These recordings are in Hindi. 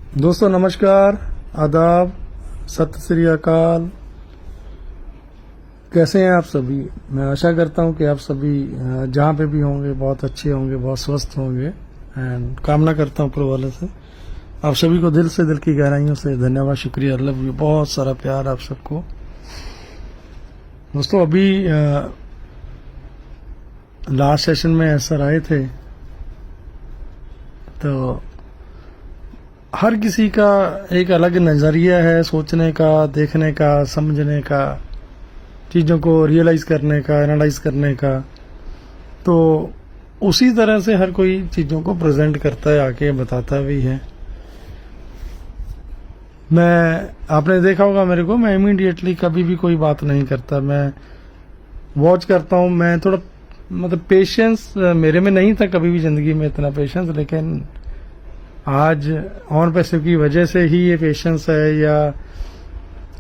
दोस्तों नमस्कार, आदाब, सत श्री अकाल। कैसे हैं आप सभी? मैं आशा करता हूं कि आप सभी जहां पे भी होंगे बहुत अच्छे होंगे, बहुत स्वस्थ होंगे। एंड कामना करता हूं ऊपर वाले से आप सभी को दिल से, दिल की गहराइयों से धन्यवाद, शुक्रिया, लव यू, बहुत सारा प्यार आप सबको। दोस्तों अभी लास्ट सेशन में सर आए थे, तो हर किसी का एक अलग नज़रिया है सोचने का, देखने का, समझने का, चीज़ों को रियलाइज़ करने का, एनालाइज करने का। तो उसी तरह से हर कोई चीज़ों को प्रेजेंट करता है, आके बताता भी है। आपने देखा होगा मेरे को, मैं इमीडिएटली कभी भी कोई बात नहीं करता, मैं वॉच करता हूँ। मैं थोड़ा मतलब पेशेंस मेरे में नहीं था कभी भी ज़िंदगी में, इतना पेशेंस, लेकिन आज ऑन पैसिव की वजह से ही ये पेशेंस है, या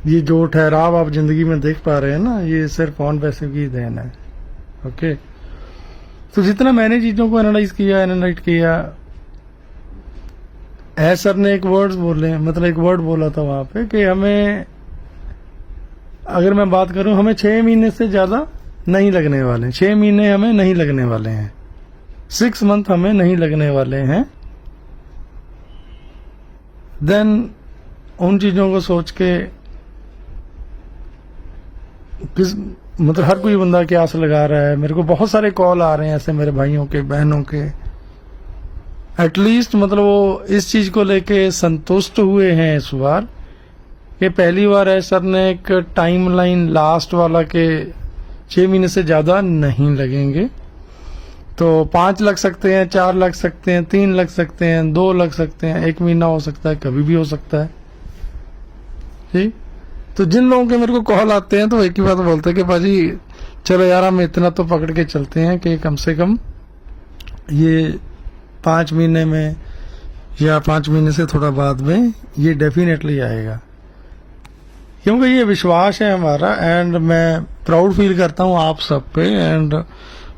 ये जो ठहराव आप जिंदगी में देख पा रहे हैं ना, ये सिर्फ ऑन पैसिव की देन है। ओके, तो जितना मैंने चीज़ों को एनालाइज किया, एनालाइज किया, सर ने एक वर्ड बोले, मतलब एक वर्ड बोला था वहां पे कि हमें, अगर मैं बात करूं, हमें 6 महीने से ज़्यादा नहीं लगने वाले, 6 महीने हमें नहीं लगने वाले हैं, 6 मंथ हमें नहीं लगने वाले हैं। देन उन चीज़ों को सोच के मतलब हर कोई बंदा क्या आस लगा रहा है। मेरे को बहुत सारे कॉल आ रहे हैं ऐसे मेरे भाइयों के, बहनों के, एटलीस्ट मतलब वो इस चीज़ को लेके संतुष्ट हुए हैं इस बार कि पहली बार है सर ने एक टाइमलाइन लास्ट वाला के 6 महीने से ज़्यादा नहीं लगेंगे। तो 5 लग सकते हैं, 4 लग सकते हैं, 3 लग सकते हैं, 2 लग सकते हैं, 1 महीना हो सकता है, कभी भी हो सकता है। ठीक, तो जिन लोगों के मेरे को कॉल आते हैं तो एक ही बात बोलते हैं कि भाजी चलो यार हम इतना तो पकड़ के चलते हैं कि कम से कम ये 5 महीने में या 5 महीने से थोड़ा बाद में ये डेफिनेटली आएगा, क्योंकि ये विश्वास है हमारा। एंड मैं प्राउड फील करता हूँ आप सब पे, एंड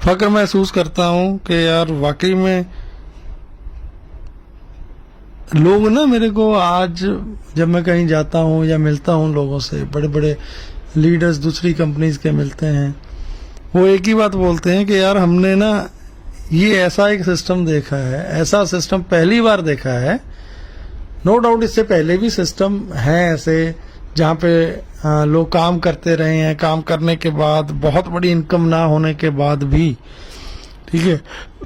फक्र महसूस करता हूँ कि यार वाकई में लोग ना, मेरे को आज जब मैं कहीं जाता हूँ या मिलता हूँ लोगों से, बड़े बड़े लीडर्स दूसरी कंपनीज के मिलते हैं, वो एक ही बात बोलते हैं कि यार हमने ना ये ऐसा एक सिस्टम देखा है, ऐसा सिस्टम पहली बार देखा है। नो डाउट इससे पहले भी सिस्टम है ऐसे जहाँ पे लोग काम करते रहे हैं, काम करने के बाद बहुत बड़ी इनकम ना होने के बाद भी, ठीक है,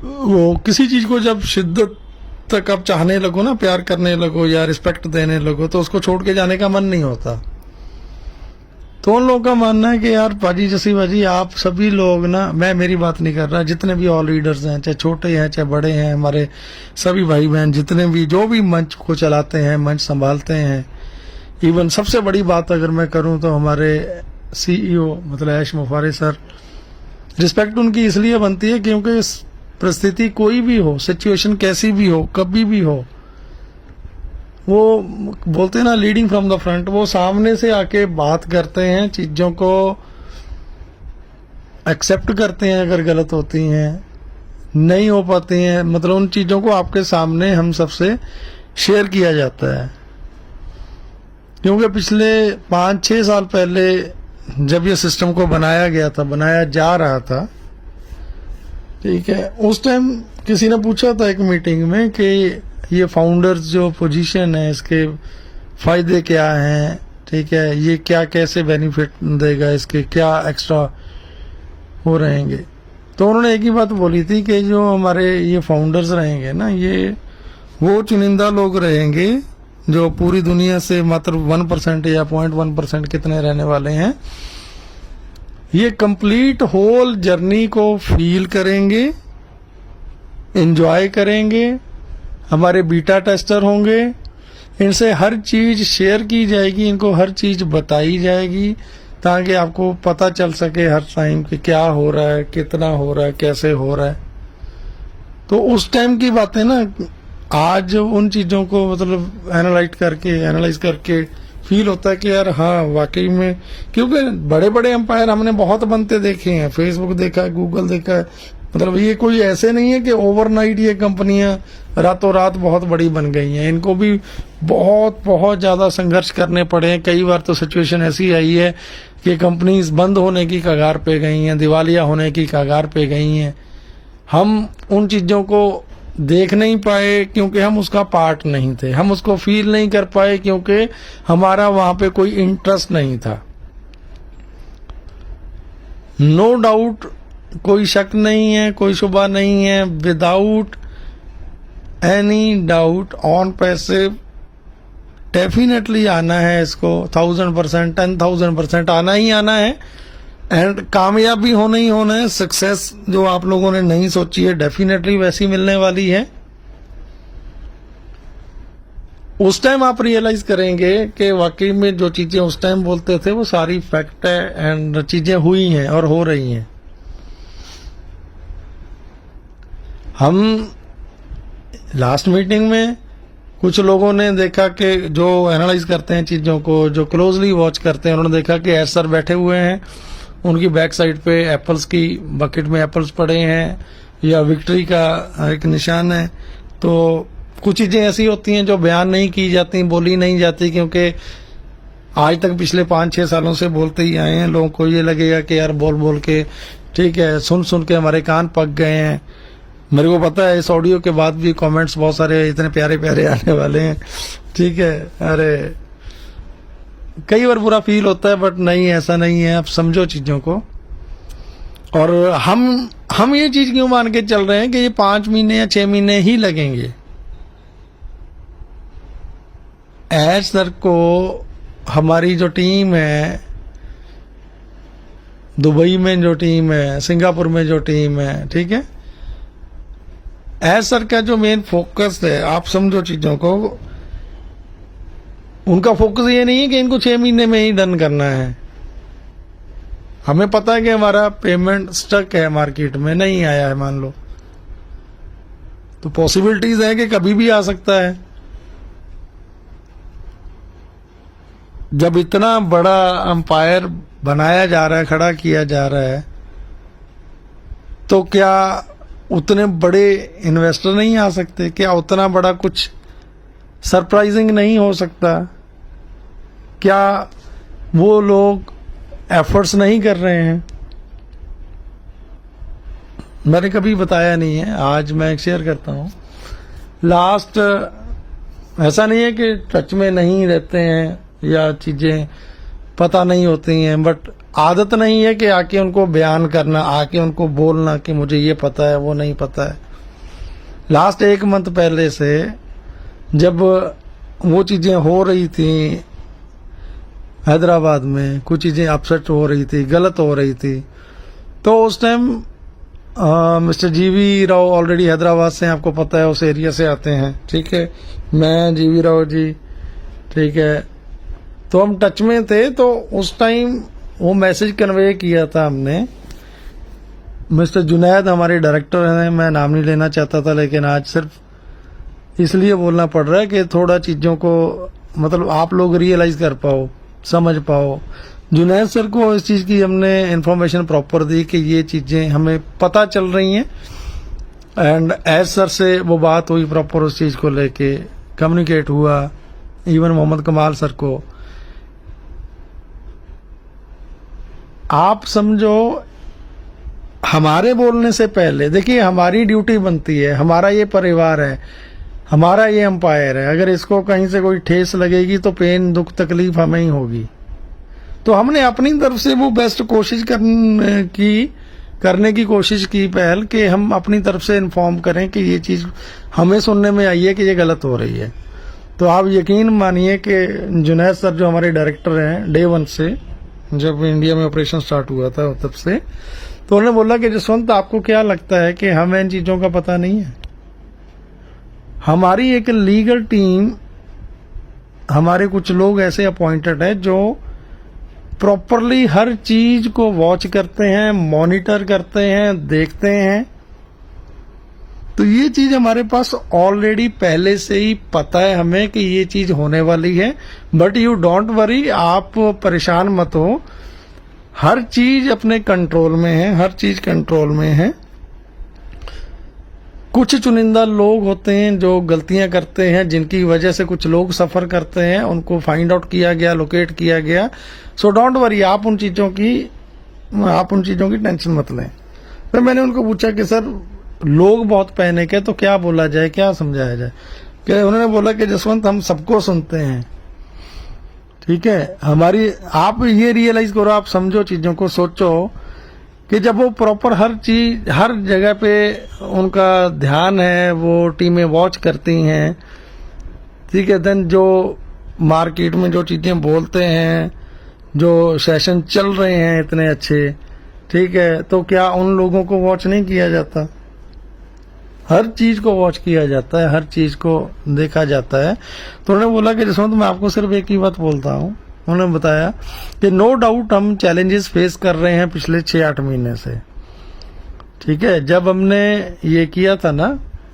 वो किसी चीज को जब शिद्दत तक आप चाहने लगो ना, प्यार करने लगो या रिस्पेक्ट देने लगो, तो उसको छोड़ के जाने का मन नहीं होता। तो उन लोगों का मानना है कि यार पाजी जैसी बाजी आप सभी लोग ना, मैं मेरी बात नहीं कर रहा, जितने भी ऑल लीडर्स हैं, चाहे छोटे हैं चाहे बड़े हैं, हमारे सभी भाई बहन जितने भी जो भी मंच को चलाते हैं, मंच संभालते हैं, इवन सबसे बड़ी बात अगर मैं करूं तो हमारे CEO मतलब ऐश मुफारी सर, रिस्पेक्ट उनकी इसलिए बनती है क्योंकि परिस्थिति कोई भी हो, सिचुएशन कैसी भी हो, कभी भी हो, वो बोलते हैं ना लीडिंग फ्रॉम द फ्रंट, वो सामने से आके बात करते हैं, चीजों को एक्सेप्ट करते हैं अगर गलत होती हैं, नहीं हो पाती हैं, मतलब उन चीजों को आपके सामने हम सबसे शेयर किया जाता है। क्योंकि पिछले 5-6 साल पहले जब ये सिस्टम को बनाया गया था, बनाया जा रहा था, ठीक है, उस टाइम किसी ने पूछा था एक मीटिंग में कि ये फाउंडर्स जो पोजीशन है इसके फायदे क्या हैं, ठीक है, ये क्या कैसे बेनिफिट देगा, इसके क्या एक्स्ट्रा हो रहेंगे। तो उन्होंने एक ही बात बोली थी कि जो हमारे ये फाउंडर्स रहेंगे ना, ये वो चुनिंदा लोग रहेंगे जो पूरी दुनिया से मात्र 1% या 0.1% कितने रहने वाले हैं, ये कंप्लीट होल जर्नी को फील करेंगे, एंजॉय करेंगे, हमारे बीटा टेस्टर होंगे, इनसे हर चीज शेयर की जाएगी, इनको हर चीज बताई जाएगी, ताकि आपको पता चल सके हर टाइम कि क्या हो रहा है, कितना हो रहा है, कैसे हो रहा है। तो उस टाइम की बातें ना आज उन चीजों को मतलब एनालाइज करके फील होता है कि यार हाँ वाकई में, क्योंकि बड़े बड़े एम्पायर हमने बहुत बनते देखे हैं, फेसबुक देखा है, गूगल देखा है, मतलब ये कोई ऐसे नहीं है कि ओवरनाइट ये कंपनियां रातों रात बहुत बड़ी बन गई हैं। इनको भी बहुत बहुत ज़्यादा संघर्ष करने पड़े हैं। कई बार तो सिचुएशन ऐसी आई है कि कंपनीज बंद होने की कगार पे गई हैं, दिवालिया होने की कगार पे गई हैं। हम उन चीज़ों को देख नहीं पाए क्योंकि हम उसका पार्ट नहीं थे, हम उसको फील नहीं कर पाए क्योंकि हमारा वहां पे कोई इंटरेस्ट नहीं था। नो डाउट, कोई शक नहीं है, कोई शुबा नहीं है, without any doubt on passive definitely आना है इसको 1000%, 10,000% आना ही आना है। एंड कामयाब भी होना ही होना है। सक्सेस जो आप लोगों ने नहीं सोची है डेफिनेटली वैसी मिलने वाली है। उस टाइम आप रियलाइज करेंगे कि वाकई में जो चीजें उस टाइम बोलते थे वो सारी फैक्ट है एंड चीजें हुई हैं और हो रही हैं। हम लास्ट मीटिंग में कुछ लोगों ने देखा कि जो एनालाइज करते हैं चीजों को, जो क्लोजली वॉच करते हैं, उन्होंने देखा कि एस सर बैठे हुए हैं, उनकी बैक साइड पे एप्पल्स की बकेट में एप्पल्स पड़े हैं या विक्ट्री का एक निशान है। तो कुछ चीजें ऐसी होती हैं जो बयान नहीं की जाती, बोली नहीं जाती, क्योंकि आज तक पिछले 5-6 सालों से बोलते ही आए हैं। लोगों को ये लगेगा कि यार बोल बोल के ठीक है, सुन सुन के हमारे कान पक गए हैं। मेरे को पता है इस ऑडियो के बाद भी कमेंट्स बहुत सारे इतने प्यारे प्यारे आने वाले हैं, ठीक है। अरे कई बार बुरा फील होता है, बट नहीं, ऐसा नहीं है। आप समझो चीजों को। और हम ये चीज क्यों मान के चल रहे हैं कि ये 5 महीने या 6 महीने ही लगेंगे। एज सर को हमारी जो टीम है, दुबई में जो टीम है, सिंगापुर में जो टीम है, ठीक है, एज सर का जो मेन फोकस है, आप समझो चीजों को, उनका फोकस ये नहीं है कि इनको 6 महीने में ही डन करना है। हमें पता है कि हमारा पेमेंट स्टक है, मार्केट में नहीं आया है, मान लो, तो पॉसिबिलिटीज है कि कभी भी आ सकता है। जब इतना बड़ा अंपायर बनाया जा रहा है, खड़ा किया जा रहा है, तो क्या उतने बड़े इन्वेस्टर नहीं आ सकते? क्या उतना बड़ा कुछ सरप्राइजिंग नहीं हो सकता? क्या वो लोग एफर्ट्स नहीं कर रहे हैं? मैंने कभी बताया नहीं है, आज मैं शेयर करता हूँ। लास्ट, ऐसा नहीं है कि टच में नहीं रहते हैं या चीजें पता नहीं होती हैं, बट आदत नहीं है कि आके उनको बयान करना, आके उनको बोलना कि मुझे ये पता है, वो नहीं पता है। लास्ट 1 मंथ पहले से जब वो चीजें हो रही थी हैदराबाद में, कुछ चीजें अपसेट हो रही थी, गलत हो रही थी, तो उस टाइम मिस्टर जीवी राव ऑलरेडी हैदराबाद से, आपको पता है, उस एरिया से आते हैं, ठीक है। मैं, जीवी राव जी, ठीक है, तो हम टच में थे। तो उस टाइम वो मैसेज कन्वे किया था हमने। मिस्टर जुनैद हमारे डायरेक्टर हैं, मैं नाम नहीं लेना चाहता था, लेकिन आज सिर्फ इसलिए बोलना पड़ रहा है कि थोड़ा चीज़ों को मतलब आप लोग रियलाइज कर पाओ, समझ पाओ। जुनैद सर को इस चीज़ की हमने इन्फॉर्मेशन प्रॉपर दी कि ये चीज़ें हमें पता चल रही हैं, एंड एज सर से वो बात हुई प्रॉपर, उस चीज़ को लेके कम्युनिकेट हुआ। इवन मोहम्मद कमाल सर को, आप समझो, हमारे बोलने से पहले, देखिए हमारी ड्यूटी बनती है, हमारा ये परिवार है, हमारा ये एम्पायर है। अगर इसको कहीं से कोई ठेस लगेगी तो पेन, दुख, तकलीफ हमें ही होगी। तो हमने अपनी तरफ से वो बेस्ट कोशिश करने की कोशिश की पहल, कि हम अपनी तरफ से इन्फॉर्म करें कि ये चीज हमें सुनने में आई है कि ये गलत हो रही है। तो आप यकीन मानिए कि जुनैद सर जो हमारे डायरेक्टर हैं डे 1 से, जब इंडिया में ऑपरेशन स्टार्ट हुआ था तब से, तो उन्होंने बोला कि जसवंत आपको क्या लगता है कि हमें इन चीजों का पता नहीं है? हमारी एक लीगल टीम, हमारे कुछ लोग ऐसे अपॉइंटेड हैं जो प्रॉपरली हर चीज को वॉच करते हैं, मॉनिटर करते हैं, देखते हैं। तो ये चीज हमारे पास ऑलरेडी पहले से ही पता है हमें कि ये चीज होने वाली है। बट यू डोंट वरी, आप परेशान मत हो, हर चीज अपने कंट्रोल में है, हर चीज कंट्रोल में है। कुछ चुनिंदा लोग होते हैं जो गलतियां करते हैं, जिनकी वजह से कुछ लोग सफर करते हैं, उनको फाइंड आउट किया गया, लोकेट किया गया। सो डोंट वरी, आप उन चीजों की टेंशन मत लें। फिर मैंने उनको पूछा कि सर लोग बहुत पैनिक है तो क्या बोला जाए, क्या समझाया जाए। कि उन्होंने बोला कि जसवंत हम सबको सुनते हैं, ठीक है, हमारी आप ये रियलाइज करो, आप समझो चीजों को, सोचो कि जब वो प्रॉपर हर चीज हर जगह पे उनका ध्यान है, वो टीमें वॉच करती हैं, ठीक है, देन जो मार्केट में जो चीजें बोलते हैं, जो सेशन चल रहे हैं इतने अच्छे, ठीक है, तो क्या उन लोगों को वॉच नहीं किया जाता? हर चीज को वॉच किया जाता है, हर चीज को देखा जाता है। तो उन्होंने बोला कि जसवंत मैं आपको सिर्फ एक ही बात बोलता हूँ। उन्होंने बताया कि नो डाउट हम चैलेंजेस फेस कर रहे हैं पिछले 6-8 महीने से, ठीक है। जब हमने ये किया था ना,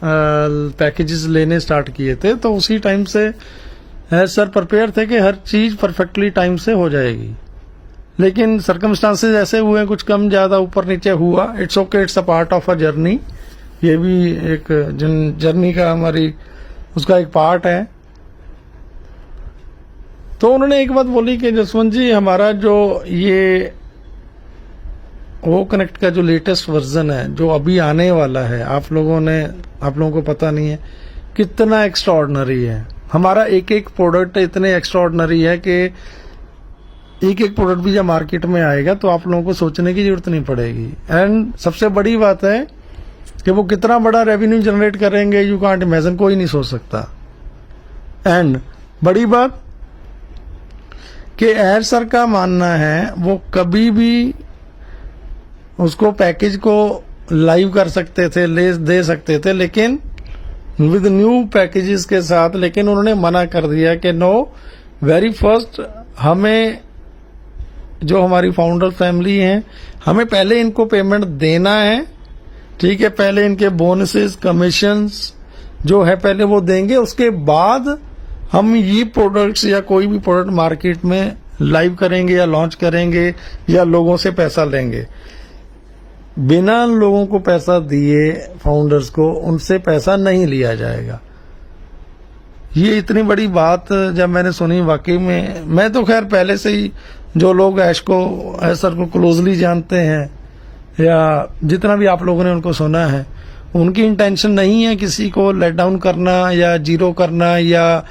पैकेजेस लेने स्टार्ट किए थे, तो उसी टाइम से सर प्रिपेयर थे कि हर चीज परफेक्टली टाइम से हो जाएगी। लेकिन सर्कमस्टांसेस ऐसे हुए, कुछ कम ज्यादा ऊपर नीचे हुआ। It's okay, it's a part of a journey. ये भी एक जर्नी का हमारी उसका एक पार्ट है। तो उन्होंने एक बात बोली कि जसवंत जी हमारा जो ये वो कनेक्ट का जो लेटेस्ट वर्जन है, जो अभी आने वाला है, आप लोगों को पता नहीं है कितना एक्स्ट्राऑर्डिनरी है। हमारा एक एक प्रोडक्ट इतने एक्स्ट्राऑर्डिनरी है कि एक एक प्रोडक्ट भी जब मार्केट में आएगा तो आप लोगों को सोचने की जरूरत नहीं पड़ेगी। एंड सबसे बड़ी बात है कि वो कितना बड़ा रेवेन्यू जनरेट करेंगे, यू कांट इमेजिन, कोई नहीं सोच सकता। एंड बड़ी बात कि एयर सर का मानना है वो कभी भी उसको पैकेज को लाइव कर सकते थे, दे सकते थे, लेकिन विद न्यू पैकेजेस के साथ, लेकिन उन्होंने मना कर दिया कि नो, वेरी फर्स्ट हमें जो हमारी फाउंडर फैमिली है, हमें पहले इनको पेमेंट देना है, ठीक है, पहले इनके बोनसेस, कमीशंस जो है पहले वो देंगे, उसके बाद हम ये प्रोडक्ट्स या कोई भी प्रोडक्ट मार्केट में लाइव करेंगे या लॉन्च करेंगे या लोगों से पैसा लेंगे। बिना लोगों को पैसा दिए, फाउंडर्स को, उनसे पैसा नहीं लिया जाएगा। ये इतनी बड़ी बात जब मैंने सुनी, वाकई में मैं तो खैर पहले से ही जो लोग ऐश सर को क्लोजली जानते हैं या जितना भी आप लोगों ने उनको सुना है, उनकी इंटेंशन नहीं है किसी को लेट डाउन करना या जीरो करना या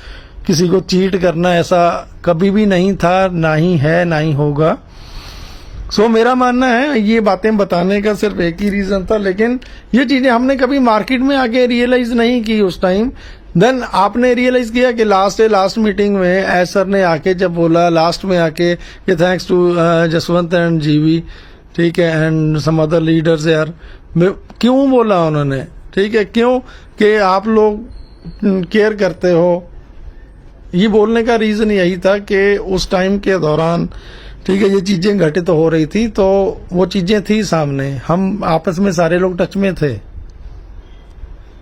किसी को चीट करना, ऐसा कभी भी नहीं था, ना ही है, ना ही होगा। सो मेरा मानना है ये बातें बताने का सिर्फ एक ही रीजन था, लेकिन ये चीजें हमने कभी मार्केट में आके रियलाइज नहीं की उस टाइम। देन आपने रियलाइज किया कि लास्ट मीटिंग में एस सर ने आके जब बोला, लास्ट में आके कि थैंक्स टू जसवंत एंड जीवी, ठीक है, एंड सम अदर लीडर्स यार, क्यों बोला उन्होंने, ठीक है, क्यों कि आप लोग केयर करते हो। ये बोलने का रीजन यही था कि उस टाइम के दौरान, ठीक है, ये चीजें घटित हो रही थी, तो वो चीजें थी सामने, हम आपस में सारे लोग टच में थे।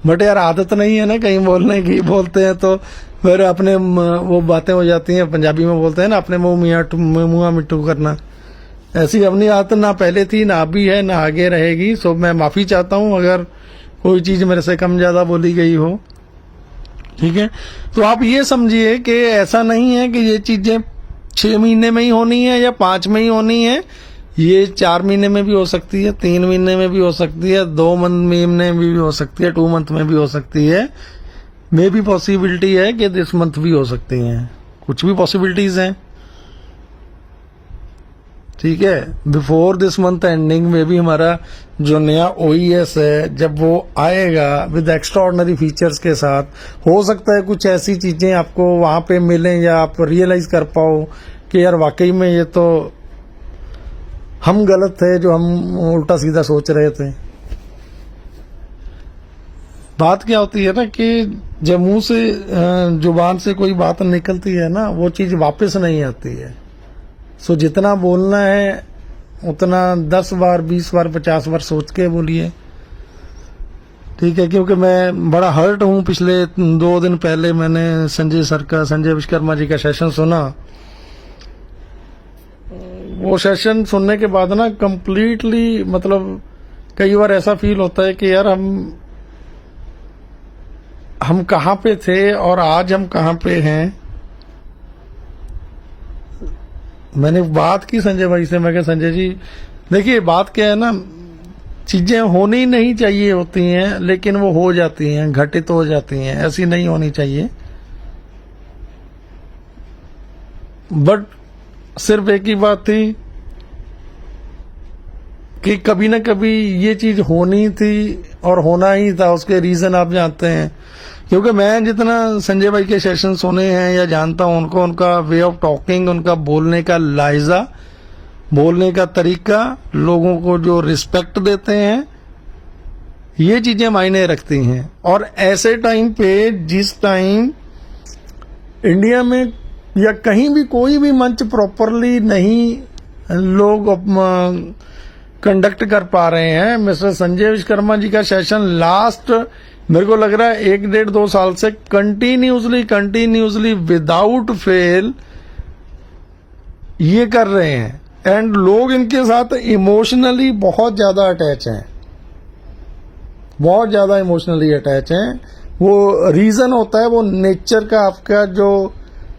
बट यार आदत नहीं है ना कहीं बोलने की, बोलते हैं तो फिर अपने वो बातें हो जाती हैं, पंजाबी में बोलते हैं ना, अपने मुंह मिट्टू करना। ऐसी अपनी आदत ना पहले थी, ना अभी है, ना आगे रहेगी। सो मैं माफी चाहता हूं अगर कोई चीज मेरे से कम ज्यादा बोली गई हो, ठीक है। तो आप ये समझिए कि ऐसा नहीं है कि ये चीजें 6 महीने में ही होनी है या 5 में ही होनी है, ये 4 महीने में भी हो सकती है, 3 महीने में भी हो सकती है, 2 महीने में भी हो सकती है, 2 मंथ में भी हो सकती है। मे भी पॉसिबिलिटी है कि दिस मंथ भी हो सकती है, कुछ भी पॉसिबिलिटीज हैं, ठीक है। बिफोर दिस मंथ एंडिंग में भी हमारा जो नया OES है, जब वो आएगा विद एक्स्ट्राऑर्डिनरी फीचर्स के साथ, हो सकता है कुछ ऐसी चीजें आपको वहां पे मिलें या आप रियलाइज कर पाओ कि यार वाकई में ये तो हम गलत थे, जो हम उल्टा सीधा सोच रहे थे। बात क्या होती है ना कि जब मुंह से जुबान से कोई बात निकलती है ना, वो चीज वापस नहीं आती है। सो जितना बोलना है उतना 10 बार, 20 बार, 50 बार सोच के बोलिए, ठीक है। क्योंकि मैं बड़ा हर्ट हूं, पिछले 2 दिन पहले मैंने संजय विश्वकर्मा जी का सेशन सुना। वो सेशन सुनने के बाद ना कंप्लीटली, मतलब कई बार ऐसा फील होता है कि यार हम हम कहाँ पे थे और आज हम कहाँ पे हैं। मैंने बात की संजय भाई से, मैं कहा संजय जी देखिए बात क्या है ना, चीजें होनी नहीं चाहिए होती हैं लेकिन वो हो जाती हैं, घटित हो जाती हैं, ऐसी नहीं होनी चाहिए। बट सिर्फ एक ही बात थी कि कभी ना कभी ये चीज होनी थी और होना ही था। उसके रीजन आप जानते हैं, क्योंकि मैं जितना संजय भाई के सेशन सुने हैं या जानता हूं उनको, उनका वे ऑफ टॉकिंग, उनका बोलने का लहजा, बोलने का तरीका, लोगों को जो रिस्पेक्ट देते हैं, ये चीजें मायने रखती हैं। और ऐसे टाइम पे, जिस टाइम इंडिया में या कहीं भी कोई भी मंच प्रॉपरली नहीं लोग कंडक्ट कर पा रहे हैं, मिस्टर संजय विश्वकर्मा जी का सेशन लास्ट मेरे को लग रहा है 1-1.5-2 साल से कंटिन्यूसली विदाउट फेल ये कर रहे हैं। एंड लोग इनके साथ इमोशनली बहुत ज्यादा अटैच हैं, बहुत ज्यादा इमोशनली अटैच हैं। वो रीजन होता है वो नेचर का, आपका जो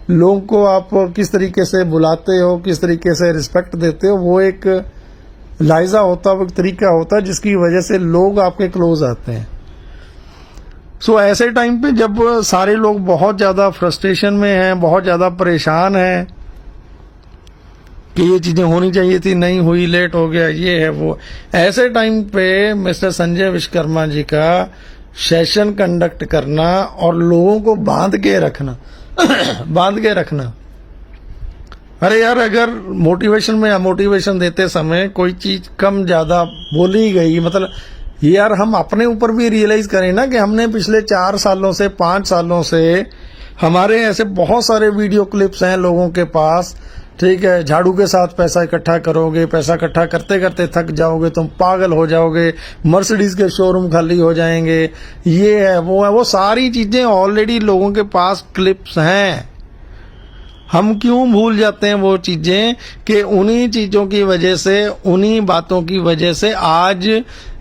लोगों को आप किस तरीके से बुलाते हो, किस तरीके से रिस्पेक्ट देते हो, वो एक लाइजा होता है, वो एक तरीका होता है जिसकी वजह से लोग आपके क्लोज आते हैं। सो ऐसे टाइम पे जब सारे लोग बहुत ज्यादा फ्रस्ट्रेशन में हैं, बहुत ज्यादा परेशान हैं कि ये चीजें होनी चाहिए थी, नहीं हुई, लेट हो गया, ये है वो, ऐसे टाइम पे मिस्टर संजय विश्वकर्मा जी का सेशन कंडक्ट करना और लोगों को बांध के रखना बांध के रखना। अरे यार, अगर मोटिवेशन में या मोटिवेशन देते समय कोई चीज कम ज्यादा बोली गई, मतलब यार हम अपने ऊपर भी रियलाइज करें ना कि हमने पिछले 4 सालों से, 5 सालों से, हमारे ऐसे बहुत सारे वीडियो क्लिप्स हैं लोगों के पास, ठीक है, झाड़ू के साथ पैसा इकट्ठा करोगे, पैसा इकट्ठा करते करते थक जाओगे, तुम पागल हो जाओगे, मर्सिडीज के शोरूम खाली हो जाएंगे, ये है, वो सारी चीजें ऑलरेडी लोगों के पास क्लिप्स हैं। हम क्यों भूल जाते हैं वो चीजें कि उन्हीं चीजों की वजह से, उन्हीं बातों की वजह से आज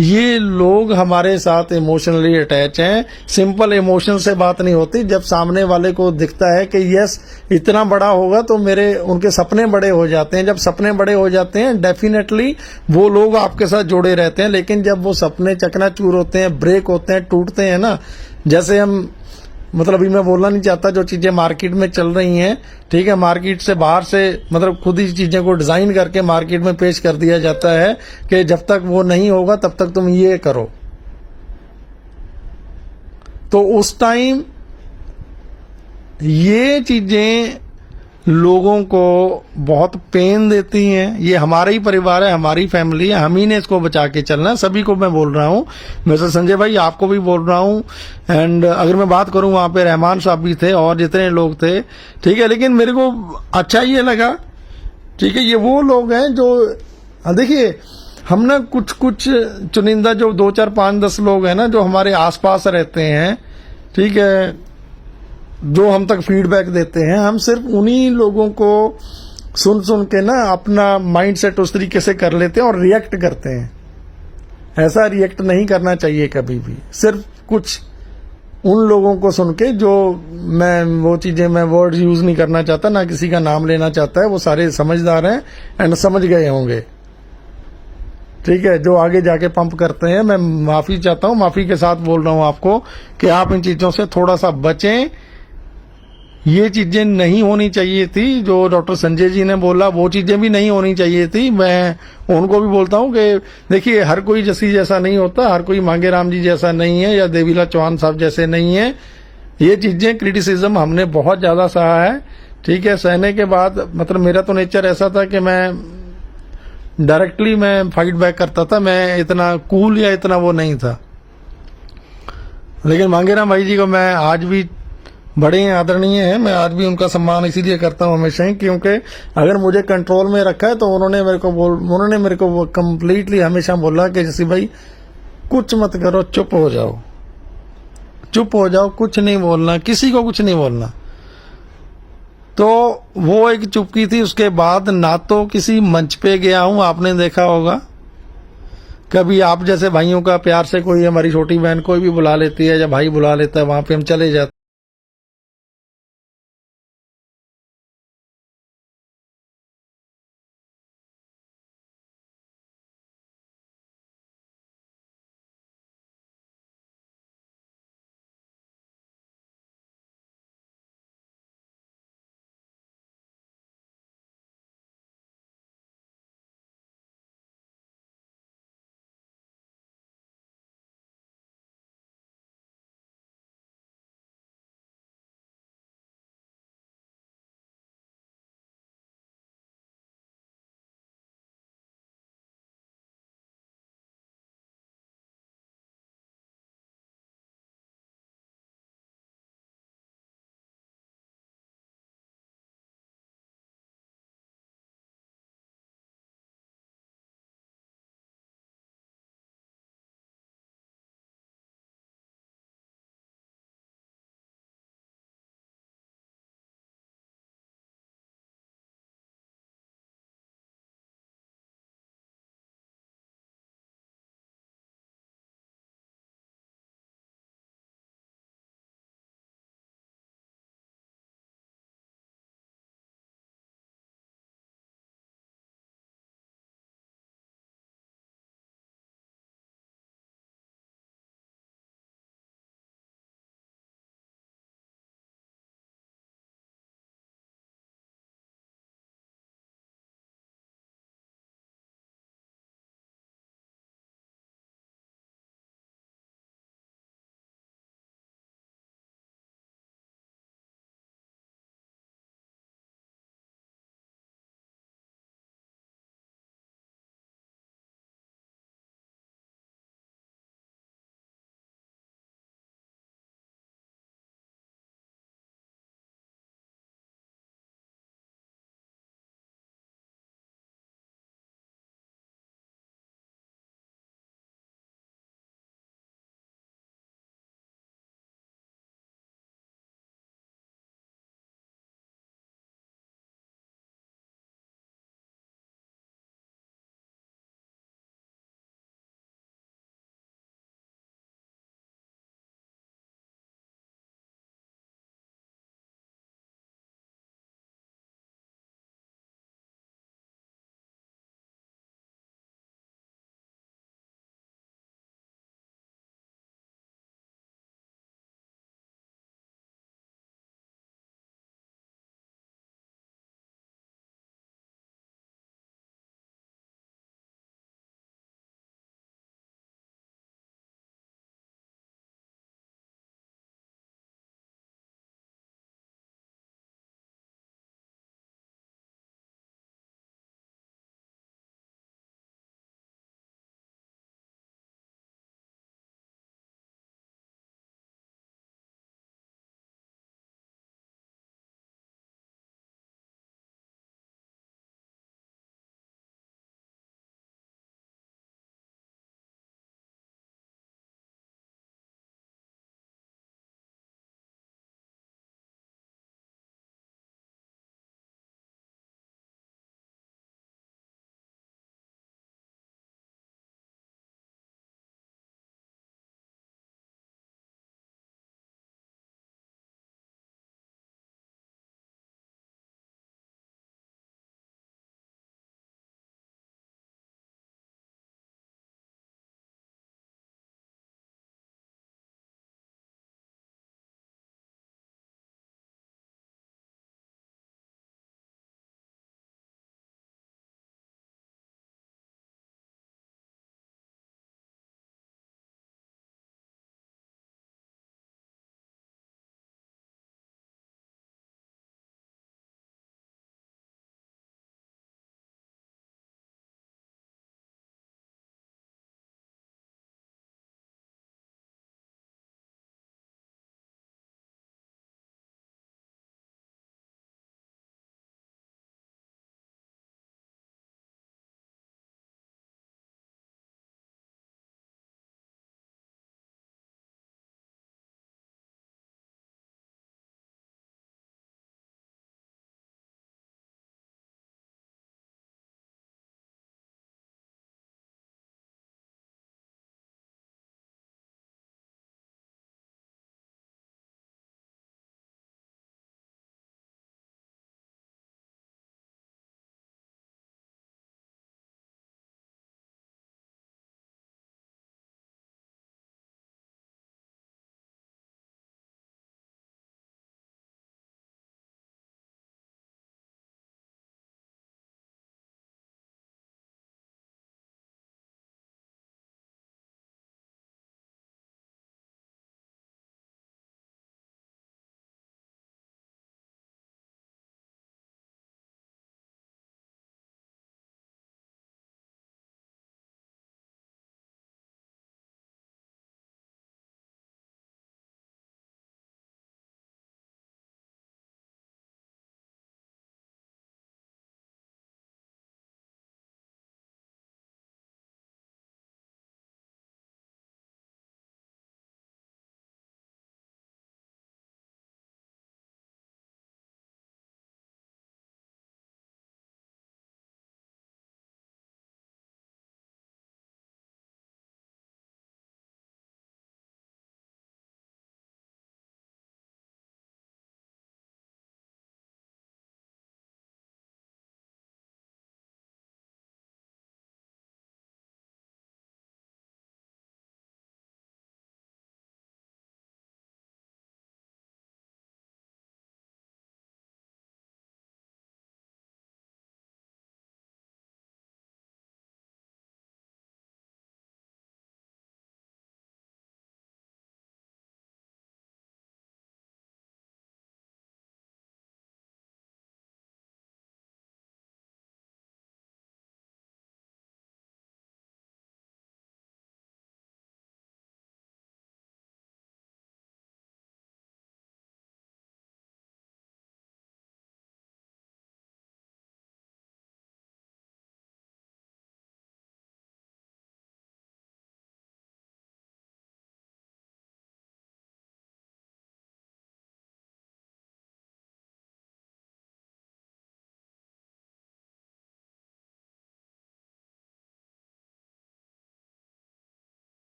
ये लोग हमारे साथ इमोशनली अटैच हैं। सिंपल इमोशन से बात नहीं होती। जब सामने वाले को दिखता है कि यस इतना बड़ा होगा तो मेरे, उनके सपने बड़े हो जाते हैं। जब सपने बड़े हो जाते हैं डेफिनेटली वो लोग आपके साथ जुड़े रहते हैं। लेकिन जब वो सपने चकनाचूर होते हैं, ब्रेक होते हैं, टूटते हैं ना, जैसे हम, मतलब अभी मैं बोलना नहीं चाहता, जो चीजें मार्केट में चल रही हैं, ठीक है, मार्केट से बाहर से मतलब खुद ही चीजें को डिजाइन करके मार्केट में पेश कर दिया जाता है कि जब तक वो नहीं होगा तब तक तुम ये करो। तो उस टाइम ये चीजें लोगों को बहुत पेन देती हैं। ये हमारा ही परिवार है, हमारी फैमिली है, हम ही ने इसको बचा के चलना है। सभी को मैं बोल रहा हूँ, मिस्टर संजय भाई आपको भी बोल रहा हूँ। एंड अगर मैं बात करूँ, वहां पे रहमान साहब भी थे और जितने लोग थे, ठीक है, लेकिन मेरे को अच्छा ये लगा, ठीक है, ये वो लोग हैं जो, देखिए हम ना कुछ चुनिंदा जो 2, 4, 5, 10 लोग हैं ना जो हमारे आसपास रहते हैं, ठीक है, जो हम तक फीडबैक देते हैं, हम सिर्फ उन्हीं लोगों को सुन के ना अपना माइंडसेट उस तरीके से कर लेते हैं और रिएक्ट करते हैं। ऐसा रिएक्ट नहीं करना चाहिए कभी भी। सिर्फ कुछ उन लोगों को सुन के, जो मैं वो चीजें, मैं वर्ड यूज नहीं करना चाहता, ना किसी का नाम लेना चाहता है, वो सारे समझदार हैं एंड समझ गए होंगे, ठीक है, जो आगे जाके पंप करते हैं। मैं माफी चाहता हूं, माफी के साथ बोल रहा हूं आपको कि आप इन चीजों से थोड़ा सा बचें। ये चीजें नहीं होनी चाहिए थी, जो डॉक्टर संजय जी ने बोला वो चीजें भी नहीं होनी चाहिए थी। मैं उनको भी बोलता हूं कि देखिए, हर कोई जसी जैसा नहीं होता, हर कोई मांगे राम जी जैसा नहीं है या देवीलाल चौहान साहब जैसे नहीं है। ये चीजें, क्रिटिसिज्म हमने बहुत ज्यादा सहा है, ठीक है। सहने के बाद मतलब मेरा तो नेचर ऐसा था कि मैं डायरेक्टली मैं फाइट बैक करता था, मैं इतना कूल या इतना वो नहीं था। लेकिन मांगेराम भाई जी को मैं आज भी, बड़े आदरणीय हैं, मैं आज भी उनका सम्मान इसीलिए करता हूं हमेशा ही, क्योंकि अगर मुझे कंट्रोल में रखा है तो उन्होंने मेरे को कंप्लीटली हमेशा बोला कि जैसे भाई कुछ मत करो, चुप हो जाओ, चुप हो जाओ, कुछ नहीं बोलना, किसी को कुछ नहीं बोलना। तो वो एक चुपकी थी। उसके बाद ना तो किसी मंच पे गया हूं, आपने देखा होगा, कभी आप जैसे भाइयों का प्यार से कोई हमारी छोटी बहन कोई भी बुला लेती है या भाई बुला लेता है, वहां पे हम चले जाते